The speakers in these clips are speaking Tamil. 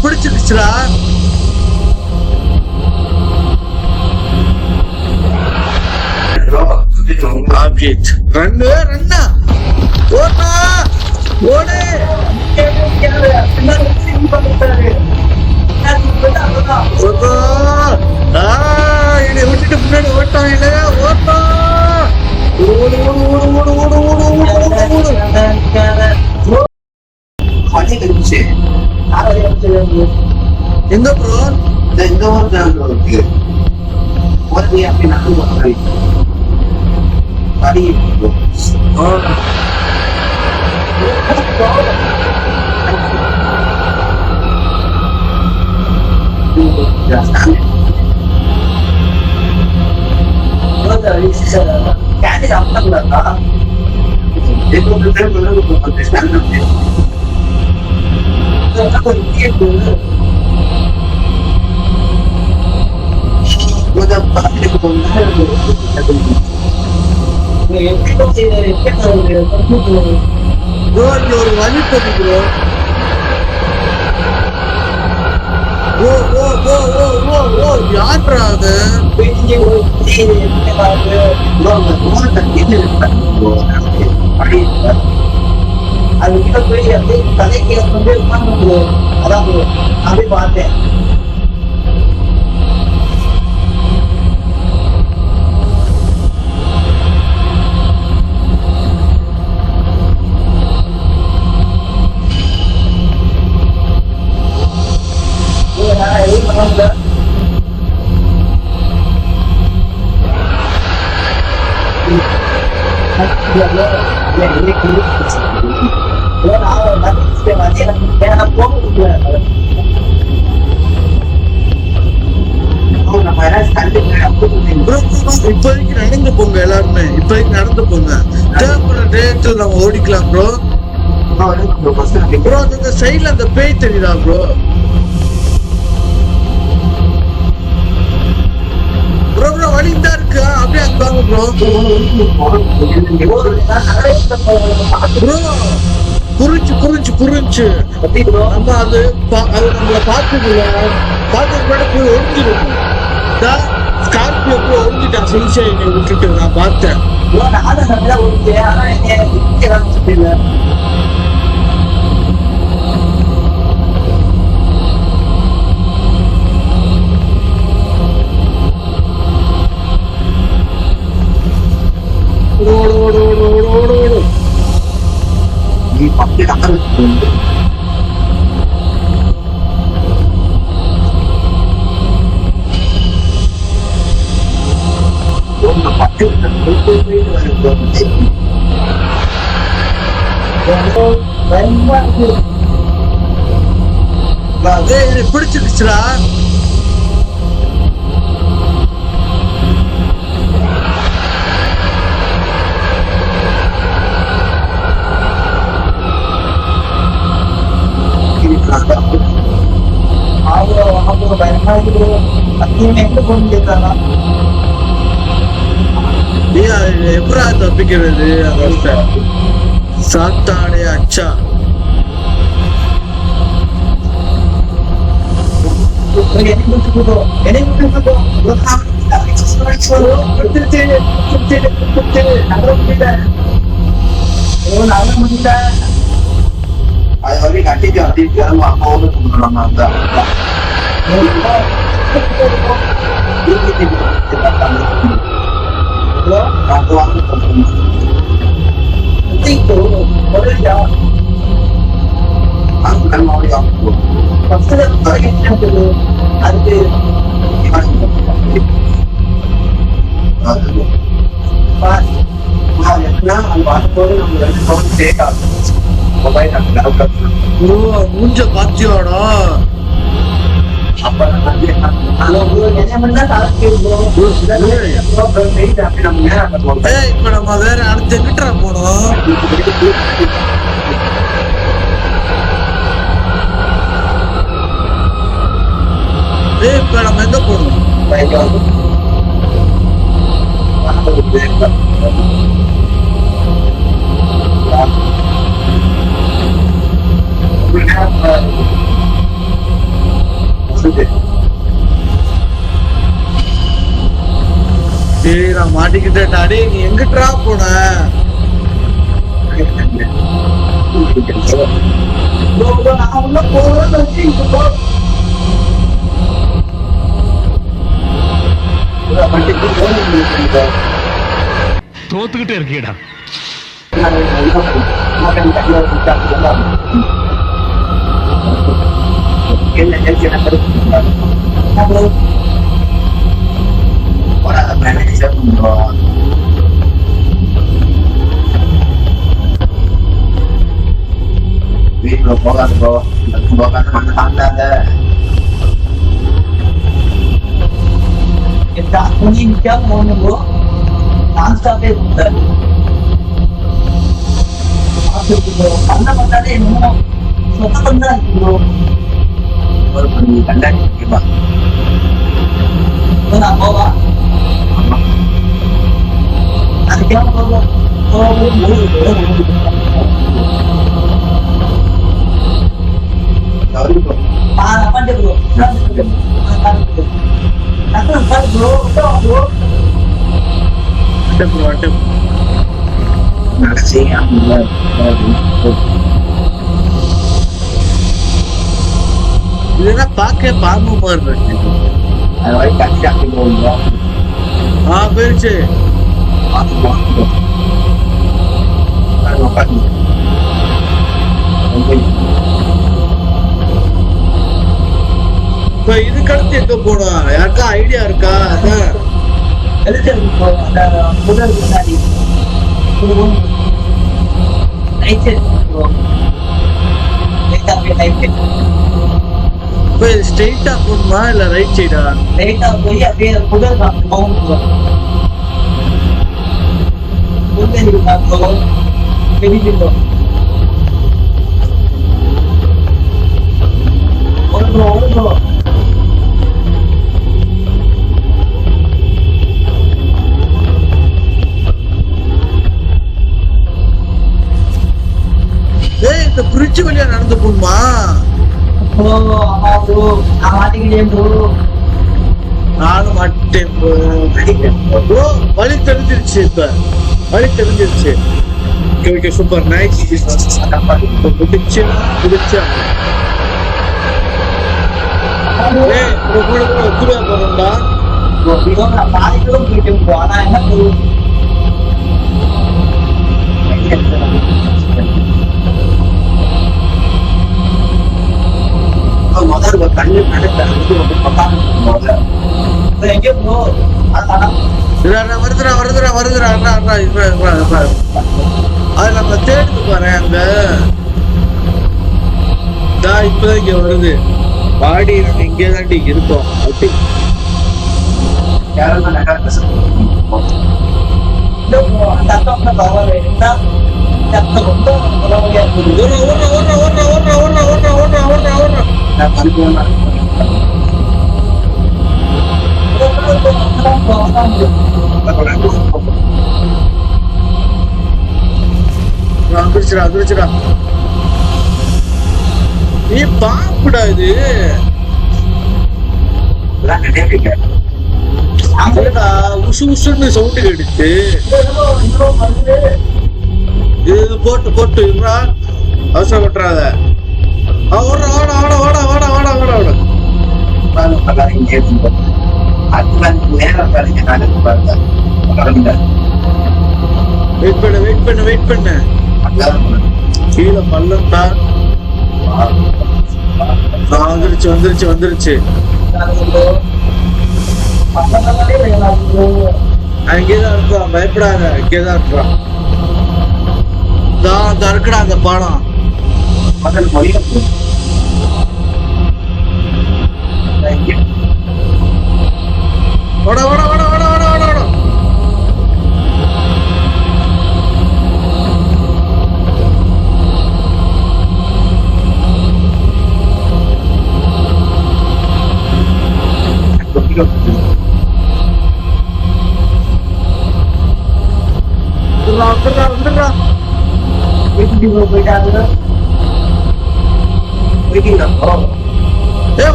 பிடிச்சிருச்சுடா. ஆப்ஜெக்ட் ரன்னு ரன்னா ஓடா ஓடு இதை விட்டுட்டு முன்னாடி ஓட்டான் இல்லையா ஓட்டா ஓடு ஓடு ஓடு ஓடு ஓடு ஓடு ஓடு எங்க ப்ரோ இந்த ஊருக்கு அப்படி நடந்து படி ஒரு வழி போட்டு யாத்ரா அது அதுக்கிட்ட போய் அப்படியே தலைக்கு வந்து உட்கார்ந்து அதான் அப்படியே பார்த்தேன். இப்போதைக்கு நடந்து போங்க எல்லாருமே, இப்போதைக்கு நடந்து போங்க. தேவைப்பட டேரக்டர் நம்ம ஓடிக்கலாம் ப்ரோ. ப்ரோ அந்த சைட்ல அந்த பேய் தெரியுதா ப்ரோ? ப்ரோ ப்ரோ வழி தான் இருக்கு, அப்படியே அங்க வாங்க ப்ரோ. ப்ரோ புரிஞ்சு புரிஞ்சு புரிஞ்சு நம்ம அது நம்மள பாத்துக்கல, பாத்துக்கு போய் ஒழிஞ்சிருக்கும். ஸ்கார்பியோ போய் ஒழிஞ்சிட்டான் சிகிச்சை விட்டுட்டு நான் பார்த்தேன். ஓடு ஓடு ஓடு ஓடு ஓடு ஓடு பிடிச்சிருச்சுடா. எப்படா தப்பிக்கிறது? சாத்தானே அச்சா அது கட்டிட்டு அப்படி அம்மாவோட கும்பிடலாம். மூஞ்ச பாத்தியோடா. இப்ப நம்ம வேற அடுத்த கிட்ட போனோம். இப்ப நம்ம எங்க போனோம்? டேய் நான் மாட்டிக்கிட்டேன்டா. டேய் நீ எங்கிட்டா போன? நான் உள்ள போறேன்னு வச்சு தோத்துக்கிட்டே இருக்கீடா. வீட்டுல போகாது ப்ரோ, போகாது நம்ம சாப்பிடாத. நான்ஸ்டாப்பே கண்ண பார்த்தாலே என்னமோ சொத்தம் தான் இருக்கு ப்ரோ. ஒரு கண்டாக்ட் நான் போவா அதுக்கே போவோம். இதெல்லாம் பார்க்க பாம்பு மாதிரி இருக்கு. போயிடுச்சு. இப்ப இதுக்கு அடுத்து எங்க போனோம்? யாருக்கா ஐடியா இருக்கா? இப்ப ஸ்ட்ரெயிட்டா போகணுமா இல்ல ரைட் சைடா? ரைட்டா போய் அப்படியே புதர் இந்த பிரிட்ஜ் வழியா நடந்து போகணுமா? நானும் மாட்டேன் ப்ரோ. வழி தெரிஞ்சிருச்சு. இப்ப வழி தெரிஞ்சிருச்சு. Okay super nice. பிடிச்சா ஒத்துருவா போறோம்டா. பாதிக்கும் போயிட்டு ஆனா என்ன முதல் கண்ணு நடக்க எங்கே போ வருதுடா. அது நம்ம தேடுது பாரு அங்க. இப்பதான் இங்க வருது. பாடி நம்ம இங்கே தாண்டி இருக்கோம். அப்படி வந்துருச்சுடா. நீ பாப்புடா இது. உசு உசுன்னு சவுண்ட் கேட்டுச்சு. இது போட்டு இருடா. அவசரப்பட்டுறாத. வெயிட் பண்ணு. கீழே பள்ளம்டா. வந்துருச்சு. அங்கேதான் இருக்கான். பயப்படாத. இங்கேதான் இருக்கான். இருக்குடா அந்த பாலம். வந்துடுறா. வீட்டுக்கு போயிட்டாங்க. போயிட்டீங்களா?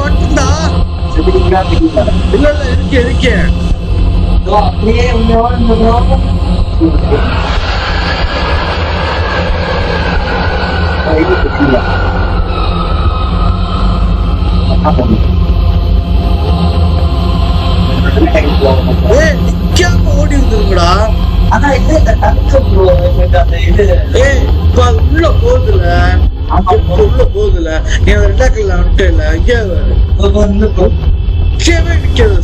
வந்துட்டா. செத்துட்டீங்களா? இல்ல இருக்கேன். அப்படியே இந்த நிக்காம ஓடி வந்துருங்கடா. ஆனா இது இது இப்ப அது உள்ள போகுதுல, உள்ள போகுதுல. நீ ரெண்டாக்கல்ல வந்துட்டே இல்ல, நிக்கவே நிக்காது.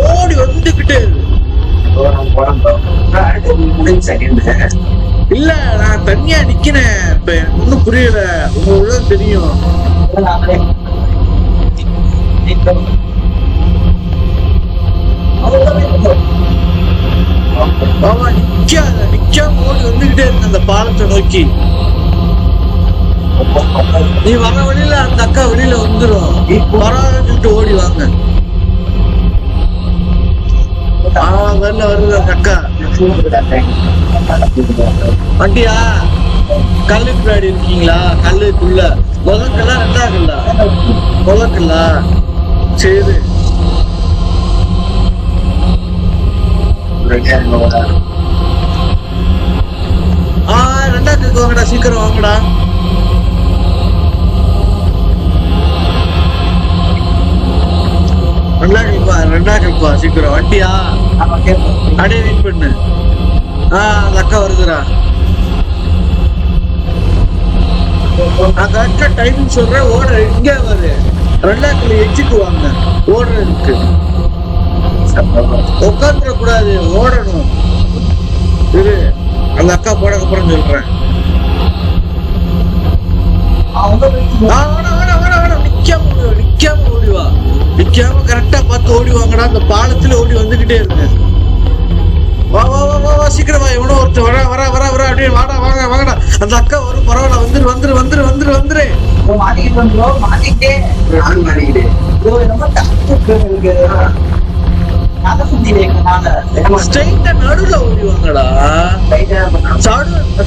ஓடி வந்துகிட்டே இல்ல. நான் தனியா நிக்கிறேன். இப்ப ஒண்ணும் புரியல. உங்களுக்கு தெரியும். நிக்காம ஓடி வந்துகிட்டே இருக்கு அந்த பாலத்தை நோக்கி. நீ வர வழியில அந்த அக்கா வெளியில வந்துரும். பரவாயில்ல ஓடி வாங்க. வெளில வருது அந்த அக்கா. வண்டியா கல்லுக்கு பின்னாடி இருக்கீங்களா? கல்லுக்குள்ள முதக்கல்லா ரெண்டாக்கல்லா? முதக்கல்லா. சரி ரெண்டாக்கு வாங்கடா, சீக்கிரம் வாங்கடா. ரெண்டாக்கு சீக்கிரம். வண்டியா அப்படியே வெயிட் பண்ணு. அந்த அக்கா வருதுடா. நான் கரெக்டா டைமிங் சொல்றேன். ஓடுற இங்கே வரு. ரெண்டாக்குல எச்சுக்கு வாங்க. ஓடுறதுக்கு உட்காந்துட கூடாது, ஓடணும். இரு, அந்த அக்கா போனதுக்கு அப்புறம் சொல்றேன். நிக்காம ஓடிவா. நிக்காம கரெக்டா பார்த்து ஓடி வாங்கடா. அந்த பாலத்துல ஓடி வந்துகிட்டே இருக்கு. வா வா வா வா சீக்கிரமா. எவனோ ஒருத்தர் வர வர வர வர அப்படியே வாடா வாங்கடா. அந்த அக்கா வரும். பரவாயில்ல, வந்துரு. மாட்டிக்கிட்டே நடுவுல ஓடிவாங்கடா.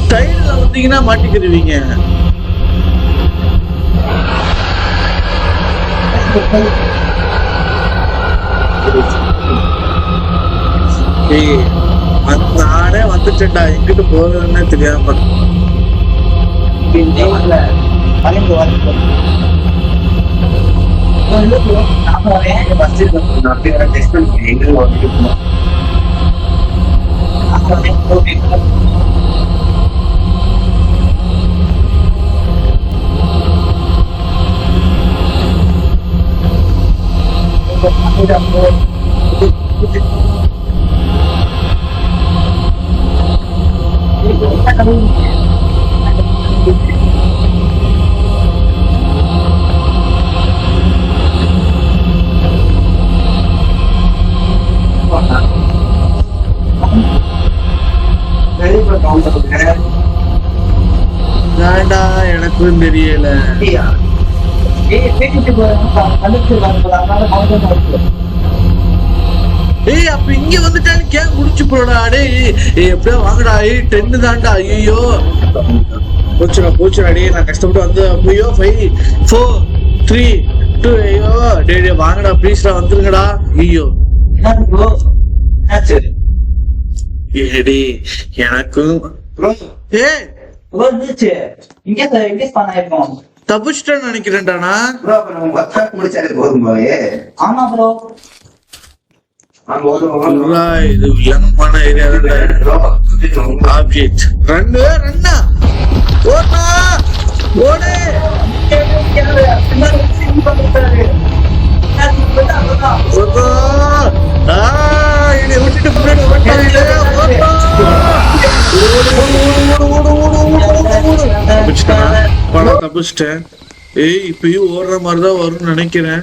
ஸ்டைல்ல வந்தீங்கன்னா மாட்டிக்கிடுவீங்க. நானே வந்துட்டேன்டா. எங்கிட்டு போறதுன்னு தெரியாம வேண்டா, எனக்கும் தெரியல. அப்ப இங்க வந்துட்டாலும் கேம் முடிச்சு போடா. எப்படியா வாங்கடா. 10 தான்டா. ஐயோ போச்சுடா. நான் கஷ்டப்பட்டு வந்து ஐயோ 5 4 3 2 ஐயோ வாங்கடா ப்ளீஸ்டா, வந்துருங்கடா. ஐயோ எனக்கும் தப்பிச்சிட்டேன்னு நினைக்கிறேன்டானா. இது வில்லங்கமான ஏரியா. ஆப்ஜெக்ட் ரன்னா ஓடு. விட்டுட்டு தப்பிச்சிட்டேன். இப்பயும் ஓடுற மாதிரிதான் வரும்னு நினைக்கிறேன்.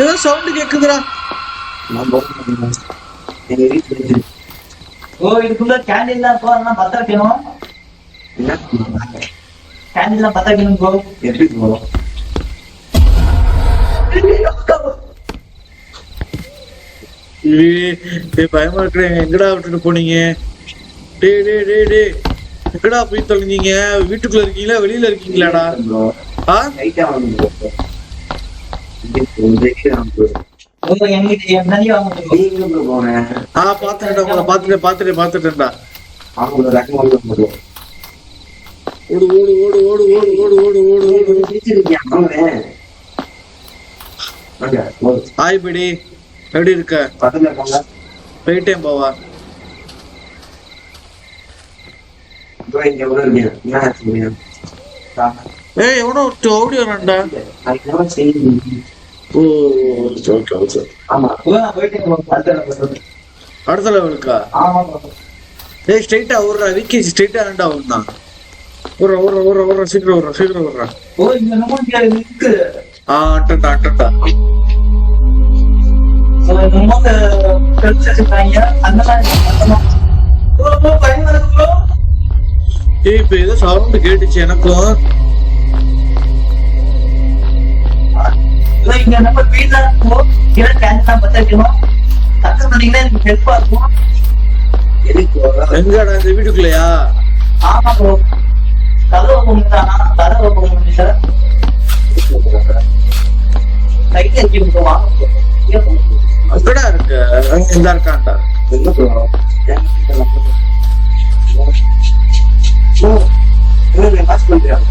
ஏதோ சவுண்ட் கேக்குதுடா. ஓ இதுக்குள்ள கேண்டீன் தான் ப்ரோ, அதெல்லாம் பத்த வைக்கணும். என்ன கேண்டீன்லாம் பத்த வைக்கணும் ப்ரோ. எப்படி ப்ரோ? பயமா இருக்கிறேன். எங்கடா விட்டுட்டு போனீங்க? டே எங்கடா போய் தொலைஞ்சீங்க? வீட்டுக்குள்ள இருக்கீங்களா வெளியில இருக்கீங்களாடா? ப்ரோ ஆ லைட்டா வாங்க ப்ரோ. ப்ரோ என்கிட்ட என்னையும் வாங்க ப்ரோ. நீங்க ப்ரோ போனேன். பாத்துட்டேன்டா, உங்களை பாத்துட்டேன்டா. அவங்க ரகம் வாங்க ப்ரோ. ஓடு ஓடு ஓடு ஓடு ஓடு ஓடு ஓடு ஓடு ஓடு. பிடிச்சிருக்கியா அவன்? வாங்க ஓடு. ஹாய் படி, எப்படி இருக்க? பக்கத்துல போங்க. போயிட்டேன் பாவா. ப்ரோ இங்க எவ்வளவு இருக்கீங்க? என்ன ஆச்சு? ஏய் எவனோ ஓடி வரான்டா. அதுக்கு செய்யுங்க. ஓ ஓகே. ஆமா ப்ரோ நான் போயிட்டேன் ப்ரோ. அடுத்த லெவலுக்கா? ஆமா ப்ரோ. ஏய் ஸ்ட்ரைட்டா ஓடுறா, விக்கி ஸ்ட்ரைட்டா ரெண்டா ஓடுனா. ஓடுறா சீக்கிரம் ஓடுறா. ஓ இங்க நம்ம இருக்கு. அட்டா. ஸோ நம்ம ஃப்ரெண்ட்ஸ் வச்சுருக்காங்க. அந்த மாதிரி ப்ரோ பயமா இருக்கு ப்ரோ. ஏய் இப்ப ஏதோ சவுண்ட் கேட்டுச்சு எனக்கும். ப்ரோ இங்க நம்ம வீட்ல ப்ரோ கீழே கேண்டீன் பத்த வைக்கணும். தக்க சொன்னீங்கன்னா எனக்கு ஹெல்ப்பா இருக்கும். எதுக்கு ப்ரோ? எங்கடா இந்த வீட்டுக்குள்ளயா? ஆமா ப்ரோ. கதவை போகணும் சார். லைட் அடிக்க ப்ரோ வாங்க ப்ரோ. எங்கடா இருக்கு? இந்த இருக்கான்டா. எங்க ப்ரோ? இவங்க பாஸ் பண்றாங்க.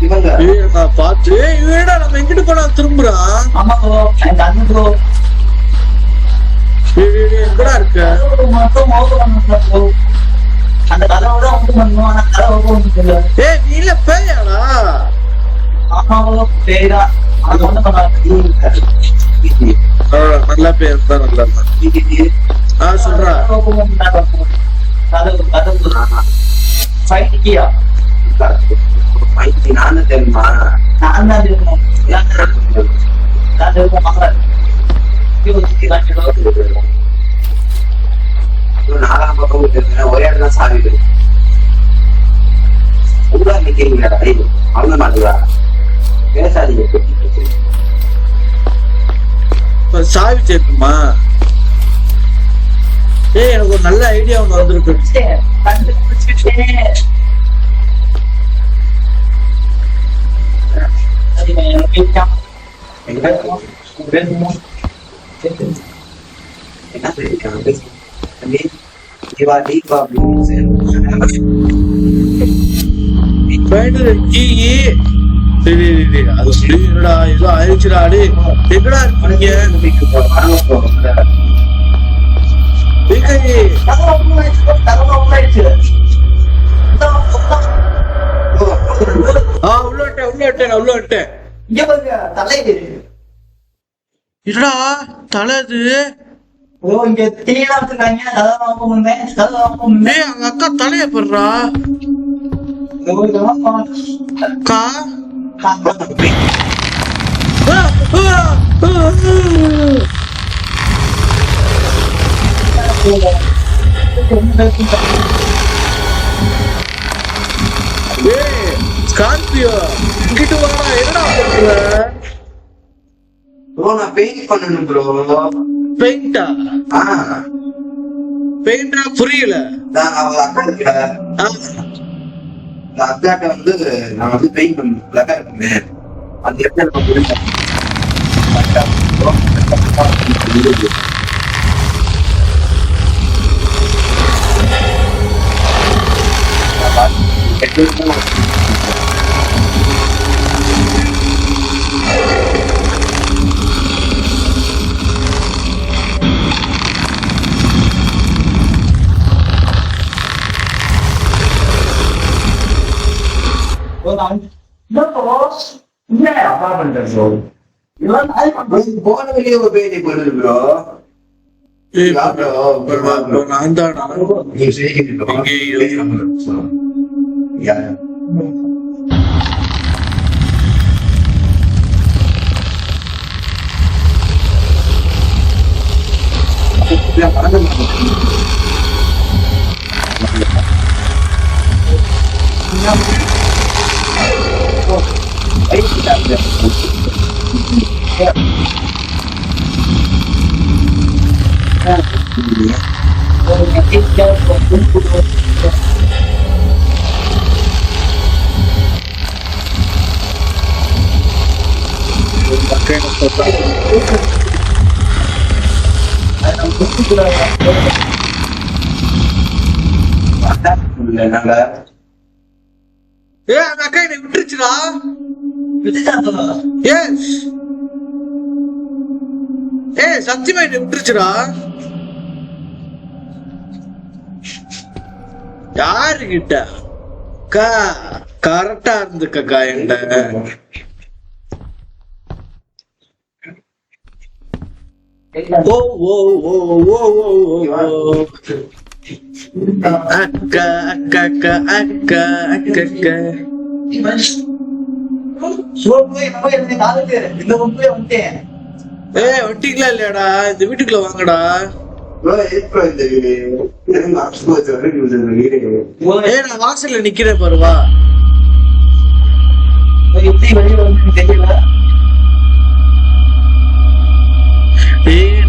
இவங்க ஏய் நான் பாத்து இவடா நம்ம எங்கிட்டு போனா திரும்புறான். ஆமா ப்ரோ. எனக்கு அண்ணன் ப்ரோ. ஏய் எங்கடா இருக்கு? மட்டும் ஓபன் பண்ணணும் ப்ரோ. அந்த கதவை தான் ஓபன் பண்ணணும். ஆனா கதவை ஓபன் பண்ணல. ஏய் நீ இல்ல பேயாடா? ஆமா ப்ரோ பேரா அது ஒண்ணு பண்ணாது. நல்லா பேர் தான் நல்லா. சொல்றா. ஓபன் பண்ணாத ப்ரோ. கதவு ஃபைட் கியா. நானும் தெரியுமா? நான் தான் இருக்கணும். நான் இருக்கேன் மகன். நாலாம் பக்கம் ஒரே இடத்துல சாவி இருக்கு. உங்களா நிக்கிறீங்களா? அவங்க மாட்டுதா பேசாதீங்க. சாவி சேர்க்குமா? ஏய் எனக்கு ஒரு நல்ல ஐடியா ஒண்ணு வந்திருக்கு. கண்டுபிடிச்சிட்டேன். என்ன சொல்லிருக்காங்க? தீபா சரி அது சொல்லிடா. ஏதோ ஆயிடுச்சுடா. அடே எங்கடா இருக்கீங்க? உள்ள விட்டேன். என்னடா தலை அது? ஓ இங்க தீயெல்லாம் வச்சிருக்காங்க. கதவை ஓபன் பண்ணேன். ஏய் அவங்க அக்கா தலைய போடுறா. அக்கா ஸ்கார்பியோ இங்கிட்டு வாடா. என்னடா பண்ற? ப்ரோ நான் பெயிண்ட் பண்ணணும் ப்ரோ. பெயிண்டா? பெயிண்டா புரியல. நான் அவங்க அக்கா இருக்கா, அக்காட்ட வந்து நான் வந்து பெயிண்ட் பண்ணணும். அக்கா இருக்குமே அந்த இடத்துல நம்ம புரியும். போன வெளியே ஒரு பேட்டி போடுது ப்ரோ. நான் தானா? நாங்க அந்த அக்கா என்னை விட்டுருச்சுடா. சத்தியமா என்னை விட்டுருச்சுடா. யாரு கிட்ட அக்கா கரெக்டா இருந்துக்கா என்கிட்ட. ஓ ஓ ஓ ஓ ஓ அக்கா அக்கா அக்கா அக்கா அக்கா அக்கா. வட்டிங்களா இல்லையாடா? இந்த வீட்டுக்குள்ள வாங்கடா. நான் வாசல்ல நிக்கிறேன் பாருவா.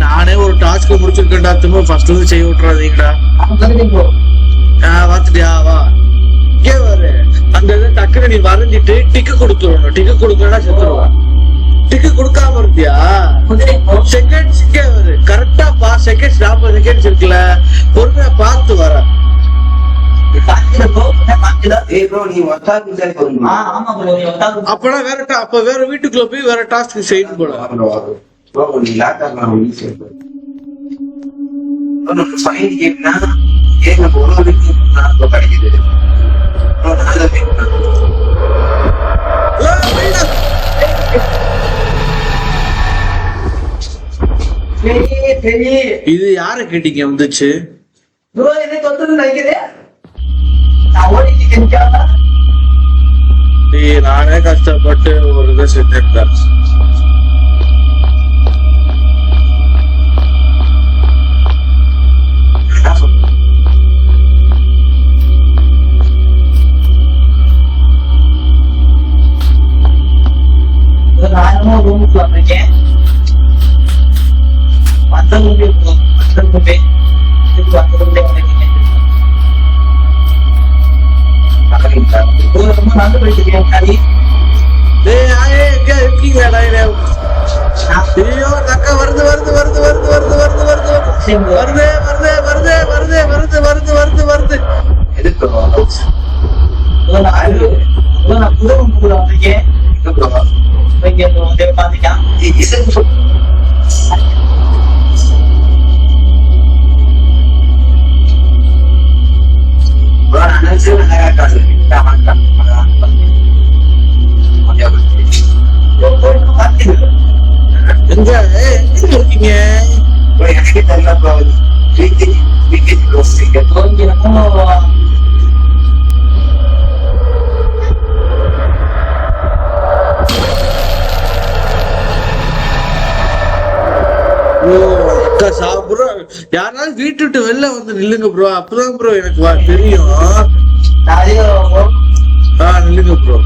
நானே ஒரு டாஸ்க் முடிச்சிருக்கேன்டா. திரும்ப ஃபர்ஸ்ட்ல இருந்து செய்ய விட்டுறாதீங்கடா. பாத்துட்டியா? வா இங்கே வரு. அந்த இதை டக்குனு நீ வரைஞ்சிட்டு டிக்கு கொடுத்துடணும். டிக்கு கொடுக்கலன்னா செத்துருவான். டிக்கு கொடுக்காம இருந்தியா? செகண்ட்ஸ் இங்கே வரு. கரெக்டா பா. செகண்ட்ஸ் 40 செகண்ட்ஸ் இருக்குல்ல, பொறுமையா பார்த்து வர. அப்பனா வேற அப்ப வேற வீட்டுக்குள்ள போய் வேற டாஸ்க் செய்யணும் போல. கிடைக்குது. இது யார கேட்டீங்க வந்துச்சு? நானே கஷ்டப்பட்டு ஒரு இதை செஞ்சிருந்தேன். நானும் ரூமுக்கு வந்திருக்கேன். அந்த ரூம்ல ரொம்ப நல்ல போயிட்டு காடி. ஐயோ அக்கா வருது வருது வருது வருது வருது வருது வருது வருது வருது வருது வருது வருது வருது வருது வருது. நான் புது ரூமுக்குள்ள வந்திருக்கேன். பாத்துட்டான். எங்க இருக்கீங்க? எனக்கு தெரியல. அக்கா சாப்பிடுற யாராவது வீட்டு விட்டு வெளில வந்து நில்லுங்க ப்ரோ. அப்பதான் ப்ரோ எனக்கு தெரியும். நில்லுங்க ப்ரோ.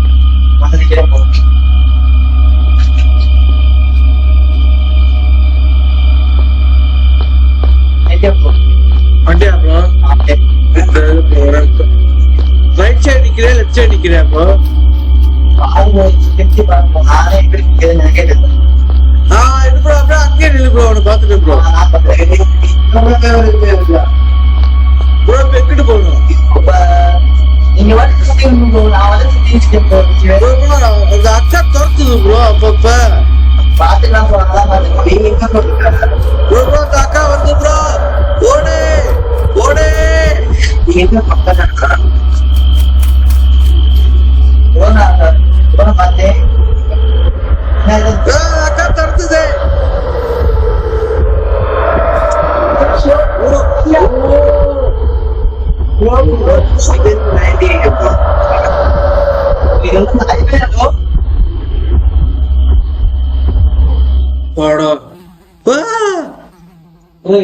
வண்டியா ப்ரோ? ரைட் சைடு நிக்கிறேன், லெஃப்ட் சைடு நிக்கிறேன் ப்ரோ. இது ப்ரோ அப்படியே அங்கே நில்லு ப்ரோ. அவனை பாத்துட்டு ப்ரோ. ப்ரோ எங்கிட்டு போகணும்? நீங்க அக்கா துரத்துது ப்ரோ. அப்பப்ப பாத்துக்கலாம் ப்ரோ. ப்ரோ ப்ரோ அந்த அக்கா வருது ப்ரோ. ஓடு ஓடு. என்ன பக்கம் பார்த்தேன். அக்கா துரத்துது.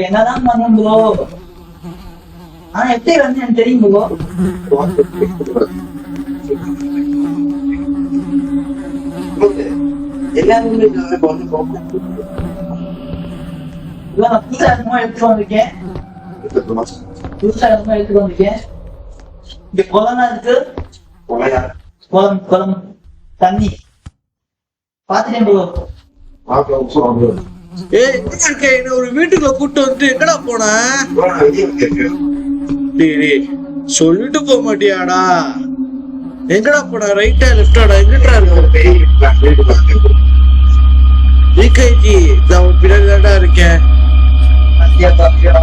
என்னதான் பண்ணும் ப்ரோ? ஆனா எப்படி வந்து எனக்கு தெரியும் ப்ரோ. எல்லாருமே வந்து நான் புதுசா என்னமோ எடுத்துட்டு வந்திருக்கேன். இங்க குளம்னா இருக்கு. குளம் தண்ணி பாத்துட்டேன் ப்ரோ. ஏய் எங்க இருக்க? என்ன ஒரு வீட்டுக்குள்ள கூட்டு வந்துட்டு எங்கடா போன? சொல்லிட்டு போக மாட்டியாடா? எங்கடா போன? ரைட்டா லெஃப்டாடா? எங்கடா இருக்கு? விகேஜி நான் பின்னாடி தான்டா இருக்கேன்.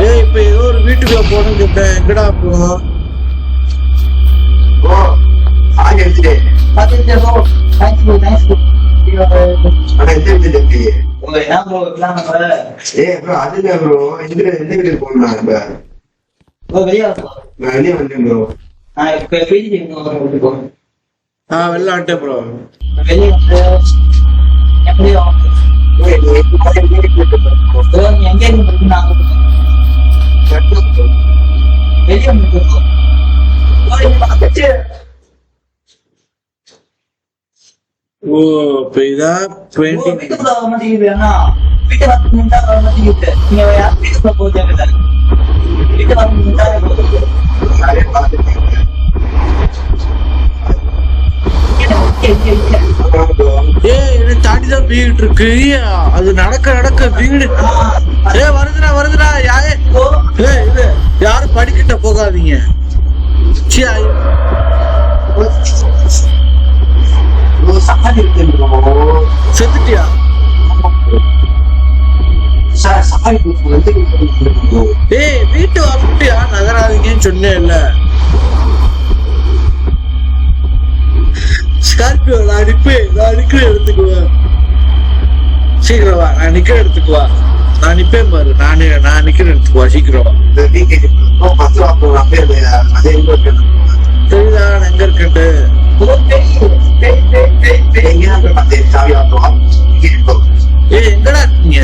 ஏய் இப்ப ஏதோ ஒரு வீட்டுக்குள்ள போனேன்னு சொல்லிட்டேன். எங்கடா போனோம்? வெளியாட்டேன் ப்ரோ. ஓ இதான் தாண்டிதான் வீடு இருக்கு. அது நடக்க வீடு. வருதுடா இது யாரும் படிக்கிட்ட போகாதீங்க. செத்துட்டியா? ஏய் வீட்டு வாங்கிட்டியா? நகராதீங்கன்னு சொன்னேன்ல. ஸ்கார்பியோ நான் நிக்கிறேன் எடுத்துக்குவேன். சீக்கிரம் வா. நான் நிக்கிறேன் எடுத்துக்குவா. நான் நிப்பேன் பாரு. நான் நிக்கிறேன் எடுத்துக்குவா. சீக்கிரம் தெரியுதா நான் எங்க இருக்கேன்ட்டு? ஏய் எங்கடா இருக்கீங்க?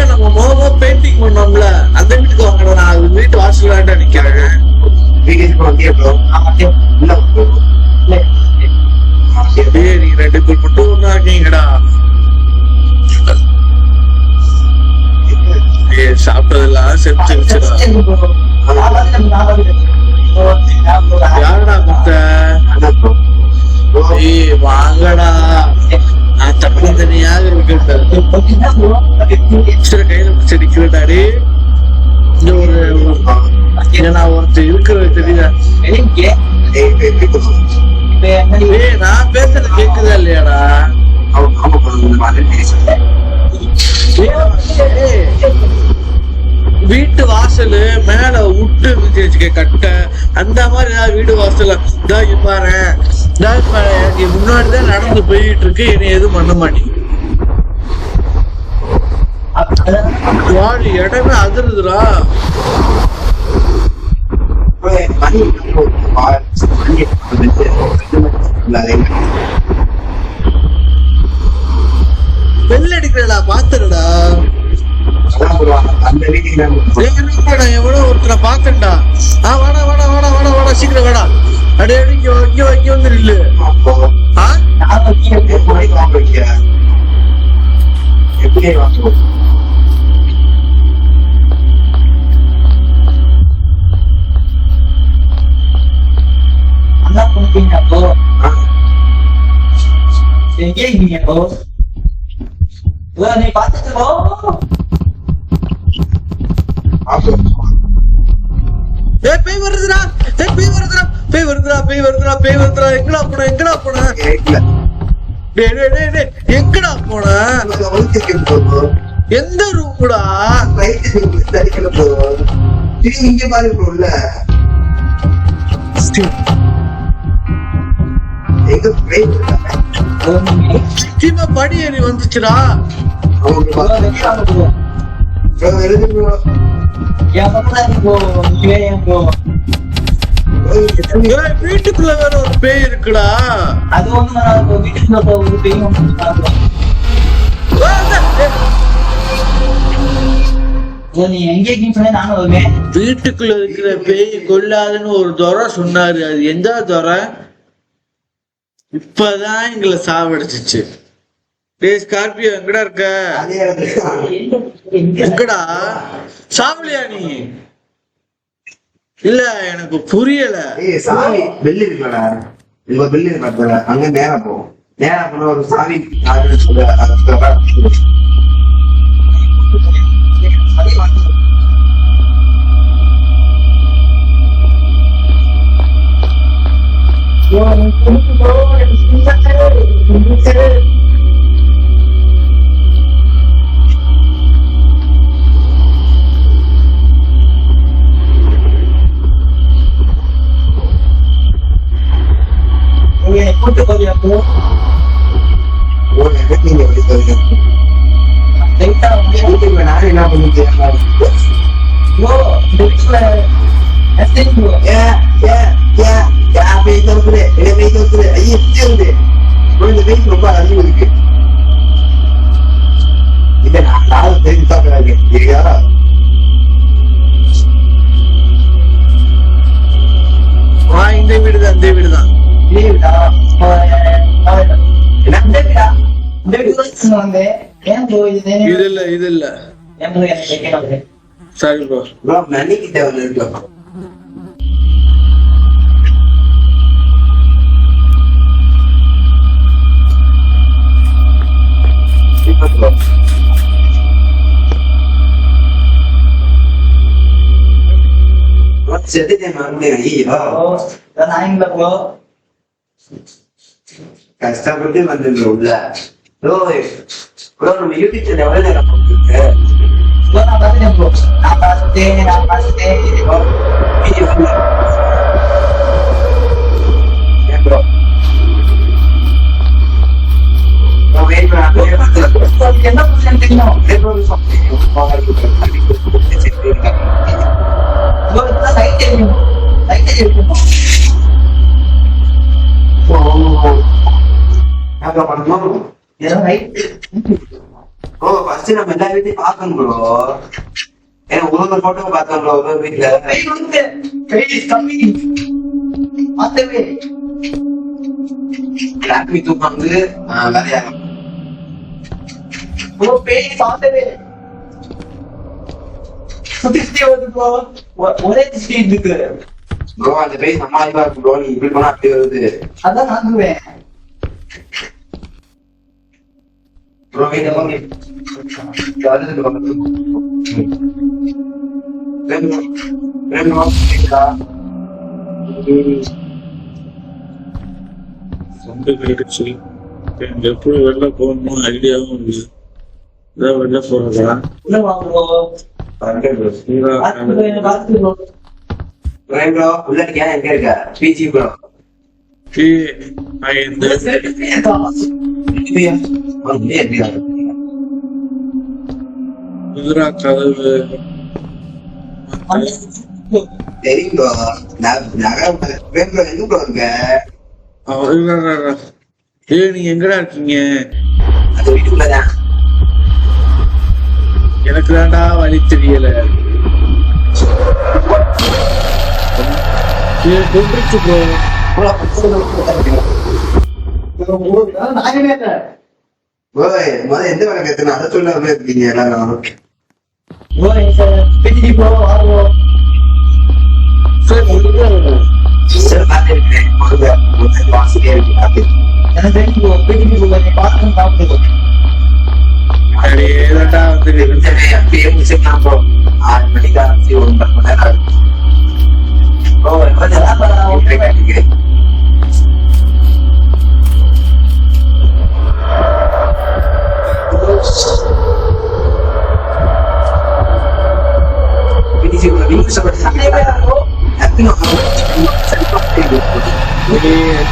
நம்ம பெயிண்டிங் பண்ணோம்ல அந்த வீட்டுக்கு வாங்கடா. நான் வீட்டு வாசல்ல நிக்கிறேன். நீங்க 2 பேர் மட்டும் ஒண்ணா இருக்கீங்கடா. சாப்பிட்டதெல்லாம் செஞ்சு யாருடா குத்த? ஏய் வாங்கடா. நான் தனியாக இருக்கேன். கையில பிடிச்சிருக்கிறேன்டாடி. நான் ஒருத்தர் இருக்கிறது தெரியல. நான் பேசுறது கேக்குதா இல்லையாடா? வீட்டு வாசலு மேல விட்டு இருந்துச்சு கட்ட. அந்த மாதிரி ஏதாவது வீடு வாசல பாரு. எனக்கு முன்னாடிதான் நடந்து போயிட்டு இருக்கு. என்னை எதுவும் பண்ண மாட்டேங்குது. இடமே அதிருதுடா. வெள்ள அடிக்கிறடா பாத்துடா. எவ்வளவு ஒருத்தர பாத்துடா. வாடா சீக்கிரம் வாடா. அடி இங்க வந்து நில்லு. நீ பாத்துட்டு பேய் வருதுடா. எங்கடா போன? எங்கடா போன? எந்த ரூம்டா? இங்க பாருங்க. படி ஏறி வந்துச்சுடா. வீட்டுக்குள்ள வேற ஒரு பேய் இருக்குடா. அது ஒண்ணு வீட்டுக்குள்ள ஒரு பேய் நீ எங்க இருக்கீங்கன்னு சொன்னா நானும் வருவேன். வீட்டுக்குள்ள இருக்கிற பேய் கொல்லாதுன்னு ஒரு துறை சொன்னாரு. அது எந்த துறை? இப்பதான் எங்களை சாவடிச்சிச்சு. டேய் ஸ்கார்பியோ எங்கடா இருக்க? எங்கடா சாவலியா நீ? இல்ல எனக்கு புரியல. சாமி பெல்லு இருக்குடா, உங்க பெல்லு இருக்கு, அங்க நேரம் போகும். நேரம் போன ஒரு சாமி கூட்டு போதியாப்போ நானும் என்ன பண்ணிட்டு ரொம்ப அதிகம் இருக்கு. இதை நான் தெரிஞ்சு பார்க்கறாங்க. இந்த வீடுதான், இந்த வீடுதான். இது இல்ல, இது இல்ல. சரி ப்ரோ. மணிக்கிட்ட வந்து இருக்கோம். கஷ்டப்பட்டு வந்து உள்ள நம்ம யூடியூப் சேனல் எவ்வளவு நேரம் போட்டுருக்கு? நான் பார்த்தேன் என்ன புரியும் தெரியும். நம்ம எல்லா வீட்டையும் பாக்கணும் ப்ரோ. ஏன்னா ஒரு போட்டோ பார்த்தோம் ப்ரோ ஒரு வீட்டுல கிளாக்மி தூக்கம் வந்து வேலையாகும். ஒரே இருக்கு ப்ரோ. அந்த பேய் சமாளிப்பா இருக்கு ப்ரோ. நீ இப்படி போனா அப்படி வருது. அதான் நாங்குவேன் ப்ரோ. வீட்டை போங்க. எப்படி வெளில போகணும் ஐடியாவும் இல்லை. இதான் வெளில போறதா? உள்ள வாங்குவோம். உள்ள இருக்கியா? எங்க இருக்க? PG bro. குதிரா கதவு தெரியும் ப்ரோ. எங்க ப்ரோ இருக்க? நீங்க எங்கடா இருக்கீங்க? அது வீட்டுக்குள்ளதான். எனக்கு தான்டா வழி தெரியல. கொண்டுருச்சு ப்ரோ. எந்த வேலை கேட்கணும் அதை சொல்ல இருக்கீங்க எல்லாரும். அப்பயே முடிச்சுக்கலாம் ப்ரோ. 6 மணிக்கு ஆரம்பிச்சு 9 மணி நேரம்.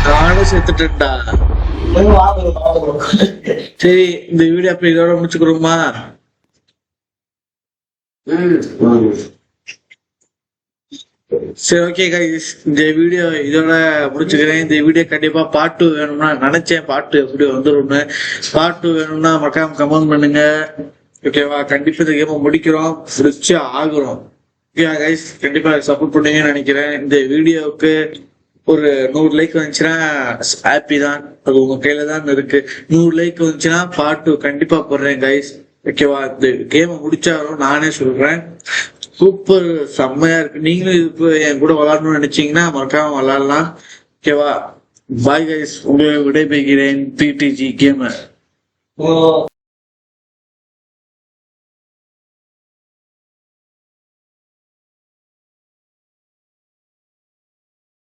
நானும் செத்துட்டேன்டா. சரி இந்த வீடியோ அப்ப இதோட முடிச்சுக்கிறோமா? சரி ஓகே கைஸ், இந்த வீடியோ இதோட முடிச்சுக்கிறேன். இந்த வீடியோ கண்டிப்பா பார்ட் 2 வேணும்னா நினைச்சேன். பார்ட் 2 எப்படி வந்துரும்னு. பார்ட் 2 வேணும்னா மறக்காம கமெண்ட் பண்ணுங்க. ஓகேவா? கண்டிப்பா இந்த கேமை முடிக்கிறோம், முடிச்சு ஆகுறோம். ஓகே கைஸ், கண்டிப்பா சப்போர்ட் பண்ணுவீங்கன்னு நினைக்கிறேன். இந்த வீடியோவுக்கு ஒரு 100 லைக் வந்துச்சுன்னா ஹாப்பி தான், அது உங்க கையில தான் இருக்கு. 100 லைக் வந்துச்சுன்னா பார்ட் 2 கண்டிப்பா போடுறேன் கைஸ். ஓகேவா? இந்த கேமை முடிச்சாலும் நானே சொல்றேன், சூப்பர் செம்மையா இருக்கு. நீங்களும் இது என் கூட விளையாடணும்னு நினைச்சீங்கன்னா மறக்காம விளையாடலாம். ஓகேவா? பாய் கைஸ், உங்களை விடைபெறுகிறேன். PTG gamer.